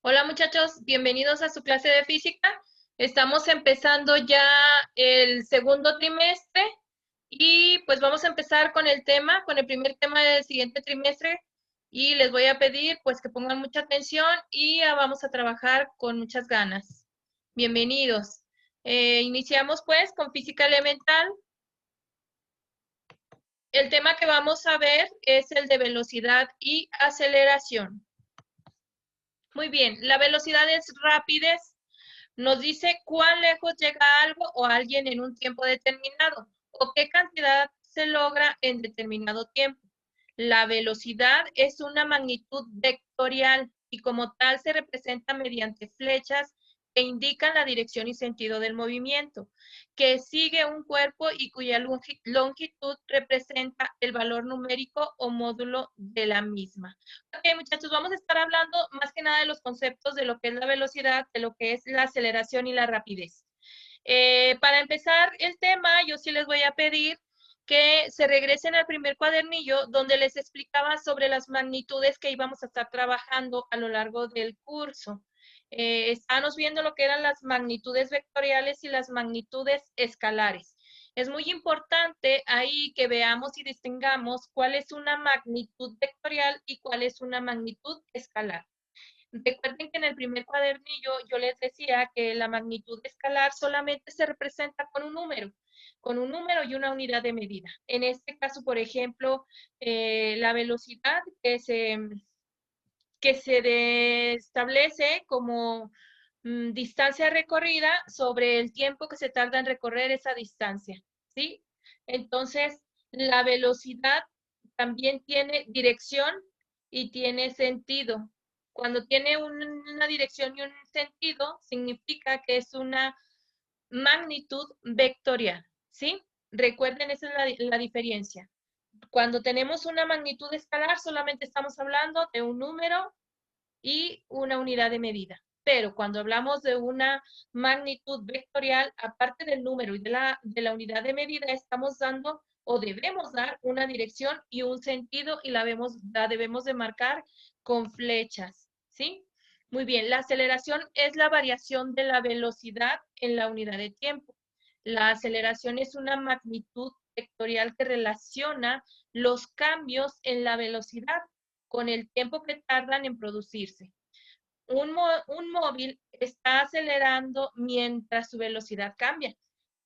Hola muchachos, bienvenidos a su clase de física. Estamos empezando ya el segundo trimestre y pues vamos a empezar con con el primer tema del siguiente trimestre y les voy a pedir pues que pongan mucha atención y vamos a trabajar con muchas ganas. Bienvenidos. Iniciamos pues con física elemental. El tema que vamos a ver es el de velocidad y aceleración. Muy bien, la velocidad es rapidez. Nos dice cuán lejos llega algo o alguien en un tiempo determinado o qué cantidad se logra en determinado tiempo. La velocidad es una magnitud vectorial y como tal se representa mediante flechas que indican la dirección y sentido del movimiento, que sigue un cuerpo y cuya longitud representa el valor numérico o módulo de la misma. Ok, muchachos, vamos a estar hablando más que nada de los conceptos de lo que es la velocidad, de lo que es la aceleración y la rapidez. Para empezar el tema, yo sí les voy a pedir que se regresen al primer cuadernillo donde les explicaba sobre las magnitudes que íbamos a estar trabajando a lo largo del curso. Estábamos viendo lo que eran las magnitudes vectoriales y las magnitudes escalares. Es muy importante ahí que veamos y distingamos cuál es una magnitud vectorial y cuál es una magnitud escalar. Recuerden que en el primer cuadernillo yo les decía que la magnitud escalar solamente se representa con un número y una unidad de medida. En este caso, por ejemplo, la velocidad que se establece como distancia recorrida sobre el tiempo que se tarda en recorrer esa distancia, ¿sí? Entonces, la velocidad también tiene dirección y tiene sentido. Cuando tiene una dirección y un sentido, significa que es una magnitud vectorial, ¿sí? Recuerden, esa es la diferencia. Cuando tenemos una magnitud escalar, solamente estamos hablando de un número y una unidad de medida. Pero cuando hablamos de una magnitud vectorial, aparte del número y de la unidad de medida, estamos dando o debemos dar una dirección y un sentido y la debemos de marcar con flechas, ¿sí? Muy bien, la aceleración es la variación de la velocidad en la unidad de tiempo. La aceleración es una magnitud vectorial que relaciona los cambios en la velocidad con el tiempo que tardan en producirse. Un móvil está acelerando mientras su velocidad cambia.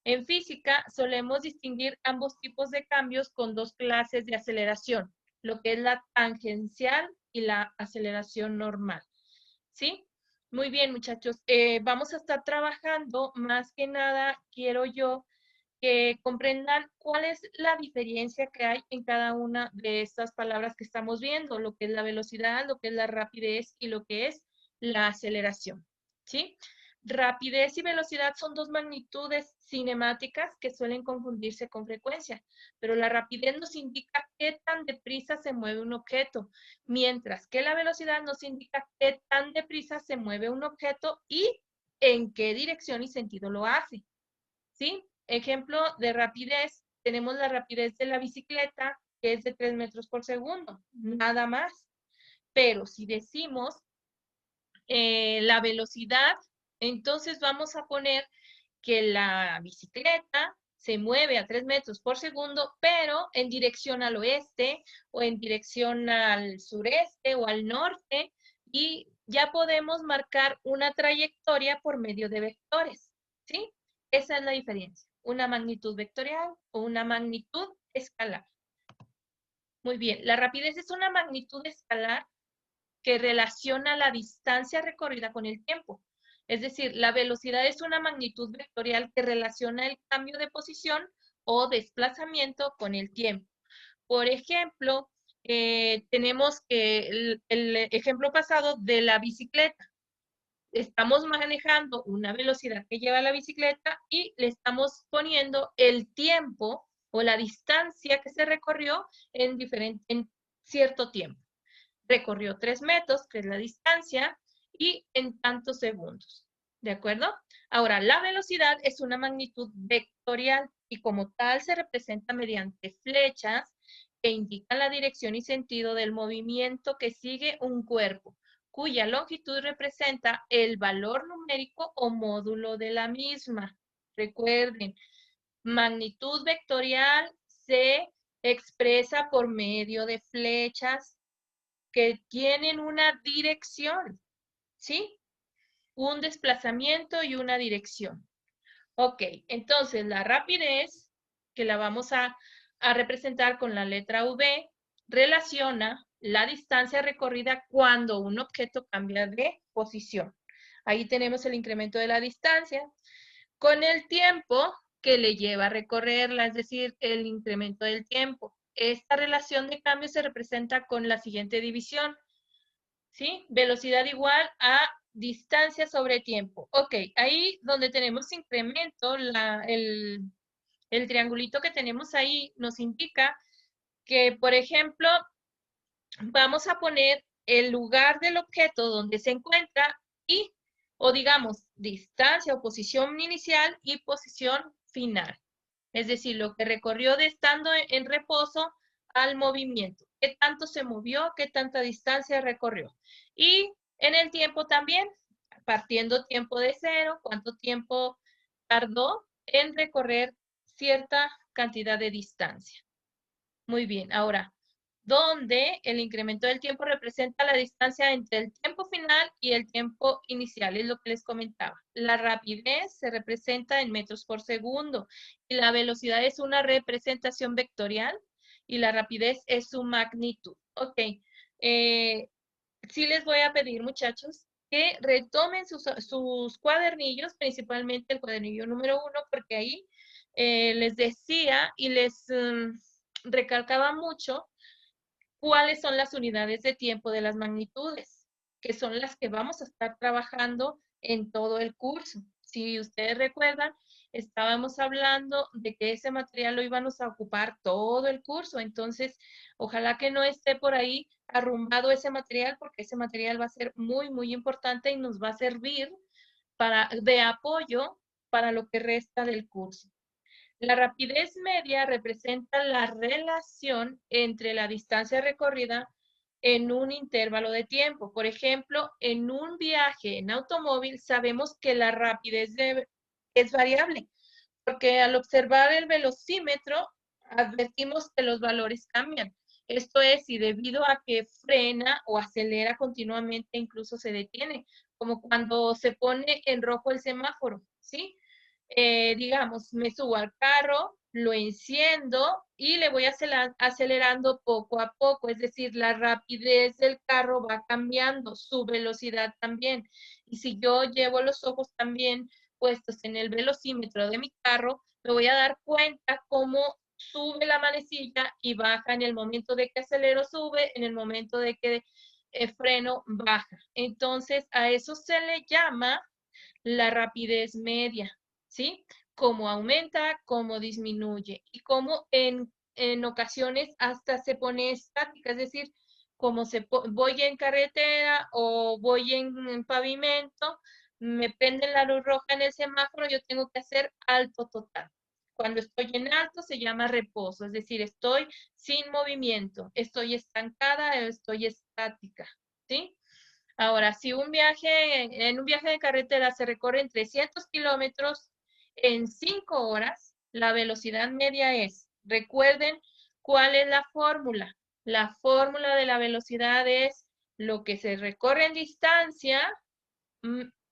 En física solemos distinguir ambos tipos de cambios con dos clases de aceleración, lo que es la tangencial y la aceleración normal. ¿Sí? Muy bien, muchachos. Vamos a estar trabajando, más que nada, quiero yo que comprendan cuál es la diferencia que hay en cada una de estas palabras que estamos viendo, lo que es la velocidad, lo que es la rapidez y lo que es la aceleración, ¿sí? Rapidez y velocidad son dos magnitudes cinemáticas que suelen confundirse con frecuencia, pero la rapidez nos indica qué tan deprisa se mueve un objeto, mientras que la velocidad nos indica qué tan deprisa se mueve un objeto y en qué dirección y sentido lo hace. ¿Sí? Ejemplo de rapidez, tenemos la rapidez de la bicicleta, que es de 3 metros por segundo, nada más. Pero si decimos la velocidad, entonces vamos a poner que la bicicleta se mueve a 3 metros por segundo, pero en dirección al oeste o en dirección al sureste o al norte, y ya podemos marcar una trayectoria por medio de vectores, ¿sí? Esa es la diferencia, una magnitud vectorial o una magnitud escalar. Muy bien, la rapidez es una magnitud escalar que relaciona la distancia recorrida con el tiempo. Es decir, la velocidad es una magnitud vectorial que relaciona el cambio de posición o desplazamiento con el tiempo. Por ejemplo, tenemos que el ejemplo pasado de la bicicleta. Estamos manejando una velocidad que lleva la bicicleta y le estamos poniendo el tiempo o la distancia que se recorrió en cierto tiempo. Recorrió 3 metros, que es la distancia, y en tantos segundos. ¿De acuerdo? Ahora, la velocidad es una magnitud vectorial y como tal se representa mediante flechas que indican la dirección y sentido del movimiento que sigue un cuerpo, cuya longitud representa el valor numérico o módulo de la misma. Recuerden, magnitud vectorial se expresa por medio de flechas que tienen una dirección, ¿sí? Un desplazamiento y una dirección. Ok, entonces la rapidez, que la vamos a representar con la letra V, relaciona la distancia recorrida cuando un objeto cambia de posición. Ahí tenemos el incremento de la distancia con el tiempo que le lleva a recorrerla, es decir, el incremento del tiempo. Esta relación de cambio se representa con la siguiente división, ¿sí? Velocidad igual a distancia sobre tiempo. Ok, ahí donde tenemos incremento, el triangulito que tenemos ahí nos indica que, por ejemplo, vamos a poner el lugar del objeto donde se encuentra y, o digamos, distancia o posición inicial y posición final. Es decir, lo que recorrió de estando en reposo al movimiento. ¿Qué tanto se movió? ¿Qué tanta distancia recorrió? Y en el tiempo también, partiendo tiempo de cero, cuánto tiempo tardó en recorrer cierta cantidad de distancia. Muy bien, ahora, ¿dónde el incremento del tiempo representa la distancia entre el tiempo final y el tiempo inicial? Es lo que les comentaba. La rapidez se representa en metros por segundo y la velocidad es una representación vectorial y la rapidez es su magnitud. Ok, sí les voy a pedir, muchachos, que retomen sus cuadernillos, principalmente el cuadernillo número 1, porque ahí les decía y les recalcaba mucho cuáles son las unidades de tiempo de las magnitudes, que son las que vamos a estar trabajando en todo el curso. Si ustedes recuerdan, estábamos hablando de que ese material lo íbamos a ocupar todo el curso, entonces ojalá que no esté por ahí arrumbado ese material, porque ese material va a ser muy, muy importante y nos va a servir de apoyo para lo que resta del curso. La rapidez media representa la relación entre la distancia recorrida en un intervalo de tiempo. Por ejemplo, en un viaje en automóvil sabemos que la rapidez es variable, porque al observar el velocímetro advertimos que los valores cambian. Esto es, si debido a que frena o acelera continuamente, incluso se detiene, como cuando se pone en rojo el semáforo, ¿sí? Digamos, me subo al carro, lo enciendo y le voy acelerando poco a poco, es decir, la rapidez del carro va cambiando, su velocidad también. Y si yo llevo los ojos también puestos en el velocímetro de mi carro, me voy a dar cuenta cómo sube la manecilla y baja en el momento de que acelero, sube, en el momento de que freno, baja. Entonces, a eso se le llama la rapidez media. ¿Sí? Cómo aumenta, cómo disminuye y cómo en ocasiones hasta se pone estática, es decir, como voy en carretera o voy en pavimento, me prende la luz roja en el semáforo, yo tengo que hacer alto total. Cuando estoy en alto se llama reposo, es decir, estoy sin movimiento, estoy estancada o estoy estática, ¿sí? Ahora, si en un viaje de carretera se recorren 300 kilómetros en 5 horas, la velocidad media es, recuerden cuál es la fórmula. La fórmula de la velocidad es lo que se recorre en distancia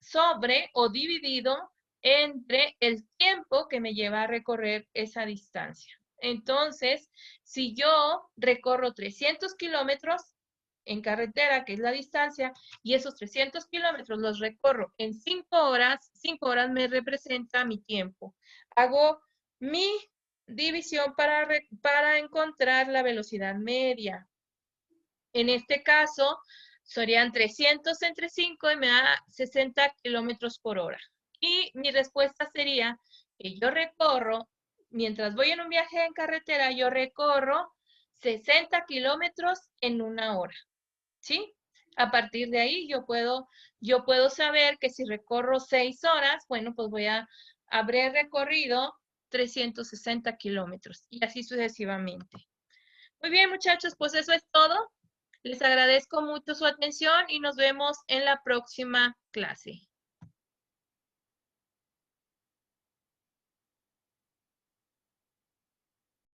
sobre o dividido entre el tiempo que me lleva a recorrer esa distancia. Entonces, si yo recorro 300 kilómetros en carretera, que es la distancia, y esos 300 kilómetros los recorro en 5 horas me representa mi tiempo. Hago mi división para encontrar la velocidad media. En este caso, serían 300 entre 5 y me da 60 kilómetros por hora. Y mi respuesta sería que yo recorro, mientras voy en un viaje en carretera, yo recorro 60 kilómetros en 1 hora. ¿Sí? A partir de ahí yo puedo saber que si recorro 6 horas, bueno, pues habré recorrido 360 kilómetros y así sucesivamente. Muy bien, muchachos, pues eso es todo. Les agradezco mucho su atención y nos vemos en la próxima clase.